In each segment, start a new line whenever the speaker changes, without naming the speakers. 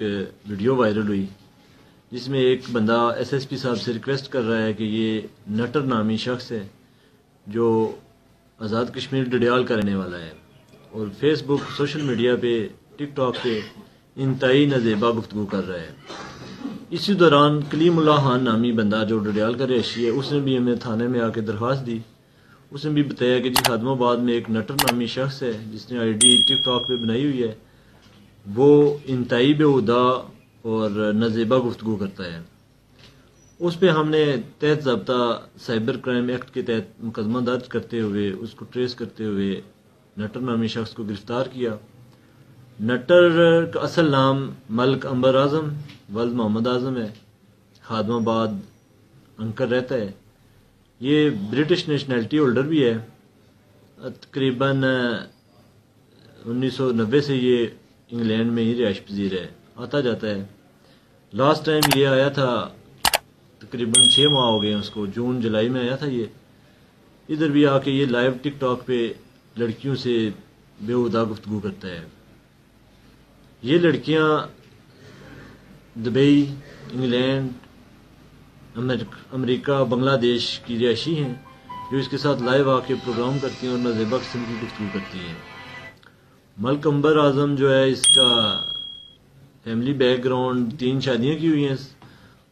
एक video viral हुई जिसमें एक बंदा एसएसपी साहब से रिक्वेस्ट कर रहा है कि ये नटर नामी शख्स है जो आज़ाद कश्मीर डडियाल का रहने वाला है और फेसबुक सोशल मीडिया पे टिकटॉक पे इंतहाई नज़ेबा गुफ्तगू कर रहा है। इसी दौरान कलीमुल्लाह खान नामी बंदा जो डडियाल का रहायशी है उसने भी हमें थाने में आके दरख्वास्त दी। उसने भी बताया कि जी खादमाबाद में एक नटर नामी शख्स है जिसने आईडी टिकटॉक पे बनाई हुई है, वो इंतहाई बेहुदा और नज़ेबा गुफ्तगू करता है। उस पर हमने तहत ज़ब्ता साइबर क्राइम एक्ट के तहत मुकदमा दर्ज करते हुए उसको ट्रेस करते हुए नटर नामी शख्स को गिरफ्तार किया। नटर का असल नाम मलिक अंबर आज़म वल्द मोहम्मद आज़म है, खादमाबाद अंकर रहता है। ये ब्रिटिश नेशनैलिटी होल्डर भी है। तकरीबन 1990 से ये इंग्लैंड में ही रिहाइश पजीर है, आता जाता है। लास्ट टाइम ये आया था तकरीबन 6 माह हो गए उसको, जून जुलाई में आया था ये। इधर भी आके ये लाइव टिकटॉक पे लड़कियों से बेहुदा गुफ्तगू करता है। ये लड़कियां दुबई, इंग्लैंड, अमेरिका, बांग्लादेश की रिहायशी हैं जो इसके साथ लाइव आके प्रोग्राम करती हैं और नज़ेबा किस्म की गुफ्तगू करती हैं। मलिक अंबर आज़म जो है, इसका फैमिली बैकग्राउंड 3 शादियां की हुई हैं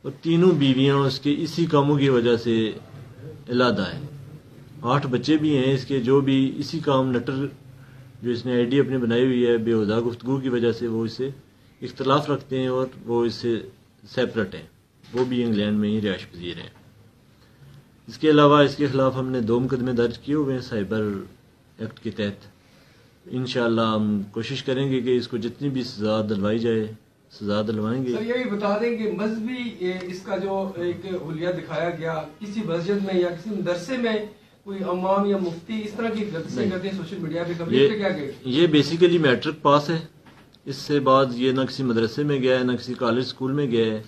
और तीनों बीवियां उसके इसी कामों की वजह से इलादा है। 8 बच्चे भी हैं इसके, जो भी इसी काम नटर जो इसने आईडी अपनी बनाई हुई है बेहुदा गुफ्तगू की वजह से वो इससे इख्तलाफ रखते हैं और वो इससे सेपरेट हैं। वो भी इंग्लैंड में ही रिहाइश पजीर हैं। इसके अलावा इसके खिलाफ हमने 2 मुकदमे दर्ज किए हुए हैं साइबर एक्ट के तहत। इंशाअल्लाह हम कोशिश करेंगे कि इसको जितनी भी सजा दिलवाई जाए सजा दिलवाएंगे।
सर यही बता दें कि मजहबी इसका जो एक हुलिया दिखाया गया किसी मस्जिद में या किसी मदरसे में कोई इमाम या मुफ्ती इस तरह की गलतियां करते हैं सोशल मीडिया पे, कभी क्या गए? ये
बेसिकली मैट्रिक पास है, इससे बाद ये न किसी मदरसे में गया है न किसी कॉलेज स्कूल में गया है।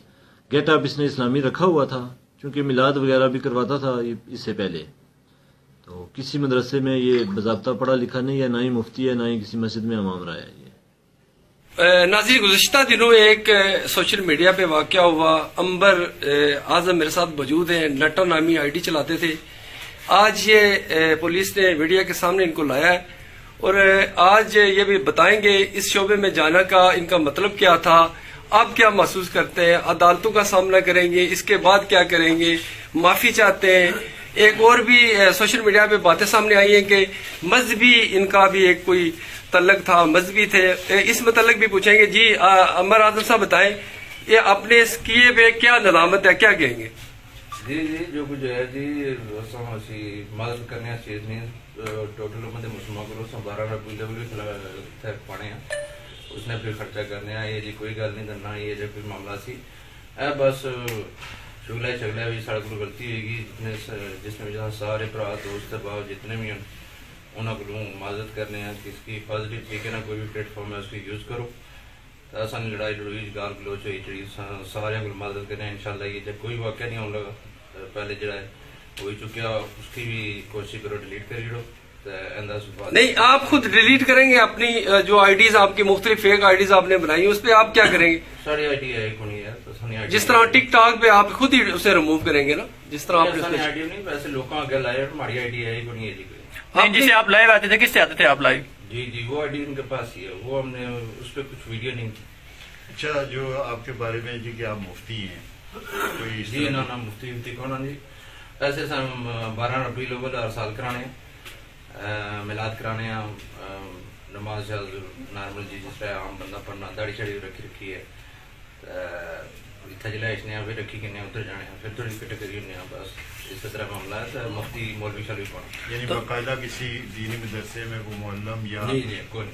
गेटअप इसने इस्लामी रखा हुआ था क्योंकि मिलाद वगैरह भी करवाता था इससे पहले। तो किसी मदरसे में ये बाज़ाब्ता पढ़ा लिखा नहीं है, ना ही मुफ्ती है, ना ही किसी मस्जिद में इमाम रहा है।
नाज़रीन, गुज़िश्ता दिनों एक सोशल मीडिया पे वाक़या हुआ। अंबर आज़म मेरे साथ मौजूद है, नटर नामी आईडी चलाते थे। आज ये पुलिस ने मीडिया के सामने इनको लाया है और आज ये भी बताएंगे इस शोबे में जाना का इनका मतलब क्या था, आप क्या महसूस करते हैं, अदालतों का सामना करेंगे, इसके बाद क्या करेंगे, माफी चाहते हैं। एक और भी सोशल मीडिया पे बातें सामने आई हैं कि मजहबी इनका भी एक कोई तल्लक था, मजहबी थे। इस मतलब भी पूछेंगे। जी अंबर आज़म साहब बताएं, ये अपने किए पे क्या नदामत है, क्या कहेंगे?
जी जो कुछ है जी मदद करने टोटल मुसलमान को 12 रबी पाने उसने फिर खर्चा करने ये जी कोई गल नहीं करना, ये जो कोई मामला सी बस चुगला चगला भी साढ़े को गलती होगी। जिसने सारे भरा दोस्त भाव जितने भी हैं उन्होंने मदद करने किसकी पॉजिटिव तरीके कोई भी प्लेटफॉर्म है उसकी यूज करो। तो असा लड़ाई लड़ोई गाल गलोच हुई जी सारे को मदद करने इंशाल्लाह। ये जब कोई वाक़या नहीं आने लगा पहले जरा हो ही चुका उसकी भी कोशिश करो डिलीट कर लो।
नहीं, आप खुद डिलीट करेंगे अपनी जो आईडीज आपकी मुख्तलिफ फेक आईडीज आपने बनाई उस पर आप क्या करेंगे?
सारी आईडी है तो
जिस तरह टिकटॉक पे आप खुद ही उसे रिमूव करेंगे ना, जिस तरह आपने
आईडी नहीं वैसे लोगों आगे लाए हमारी आईडी है ही है जी।
नहीं, जिसे आप लाइव आते थे किससे आते थे आप लाइव?
जी वो आईडी इनके पास ही है, वो हमने उस पर कुछ वीडियो नहीं थी।
अच्छा, जो आपके बारे में जी कि आप मुफ्ती हैं कोई?
जी ना मुफ्ती कौन जी, ऐसे 12 रबी अव्वल हर साल कराने मिलाद कराने नमाज नॉर्मल जी जिस तरह आम बंदा पढ़ना, दाढ़ी शाड़ी रखी है इतना जिला इसने फिर रखी किन्ने उधर जाने फिर थोड़ी फिट करी बस इस तरह मामला है। मुफ्ती मौलवी शालवी पढ़ना
यानी बाकायदा किसी दीनी मदरसे में वो मुअल्लम या
जी कोई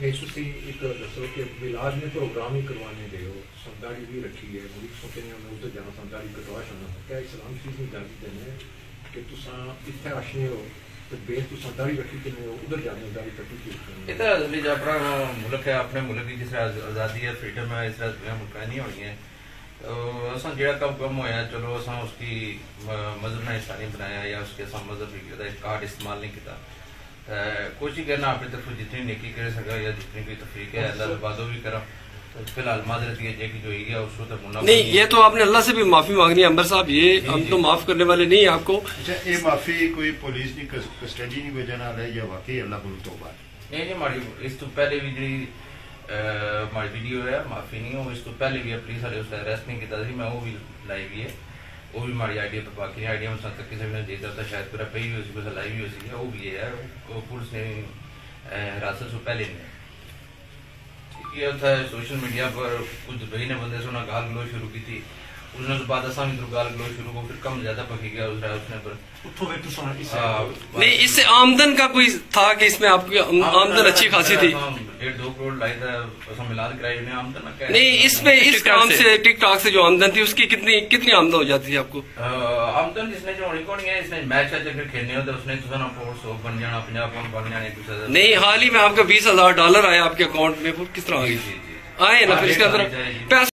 नहीं ਤੁਸੀਂ ਇੱਕ ਦੱਸੋ ਕਿ ਮਿਲਾਦ में प्रोग्राम ही करवाने गए हो, समदारी भी रखी है, मुझे सोचते हैं मैं उधर जाना समदारी कटवा सकना, क्या इस्लाम चीज नहीं जानती देने कि तुसा इतने आशने हो तो बेस तुसा दाढ़ी रखी कि नहीं उधर जाने दाढ़ी कटी की
इतना असली जो अपना मुल्क है, अपने मुल्क की जिस तरह आज़ादी है, फ्रीडम है, इस तरह दुनिया मुल्क नहीं होनी है। तो असा जो कम होया चलो असा उसकी मजहब ने हिस्सा नहीं बनाया या उसके असा मजहब कार्ड इस्तेमाल नहीं किया। कोशिश करना अपनी तरफ जितनी नेकी कर सका या जितनी कोई तफरीक है अल्लाह वादो भी करा फिलहाल माजरत ये कि जो है उसको तो मुन्ना
नहीं, ये तो आपने अल्लाह से भी माफी मांगनी है अंबर साहब, ये हम तो माफ करने वाले नहीं है आपको।
अच्छा, ये माफी कोई पुलिस की कस्टडी की वजह नाल है या वाकई अल्लाह को तौबा?
नहीं जी, हमारी इस तो पहले भी जी हमारी वीडियो है, माफी नहीं हो, इस तो पहले भी पुलिस वाले उसका अरेस्ट नहीं किया था, मैं वो भी लाई हुई है, वो भी हमारी आइडिया पर बाकी आइडिया में तक किसी ने देता था शायद पूरा पे ही हो सी लाई भी हो सी, वो भी है वो पुलिस ने हिरासत से पहले नहीं ये था। सोशल मीडिया पर कुछ दुबई ने बंदे से उन्हें गाल गलोच शुरू की थी, उसने तो बाद असा भी गाल गलोच शुरू को फिर कम ज्यादा पकी गया उसने पर
नहीं, इससे आमदन का कोई था कि इसमें आपकी आमदन अच्छी खासी थी?
1.5-2 करोड़ लाई था मिलाद कराई ने आमदन
नहीं, इसमें इस काम से टिकटॉक से जो आमदन थी उसकी कितनी आमदन हो जाती थी आपको?
आमदन इसने जो होनी कौन है, इसने मैच अगर खेलने होते उसने तो ना पोर्ट 100 बन जाना, 50 पाउंड बन जाने कुछ
नहीं। हाल ही में आपका $20,000 आया आपके अकाउंट में, किस तरह आए ना, फिर इसके अंदर पैसा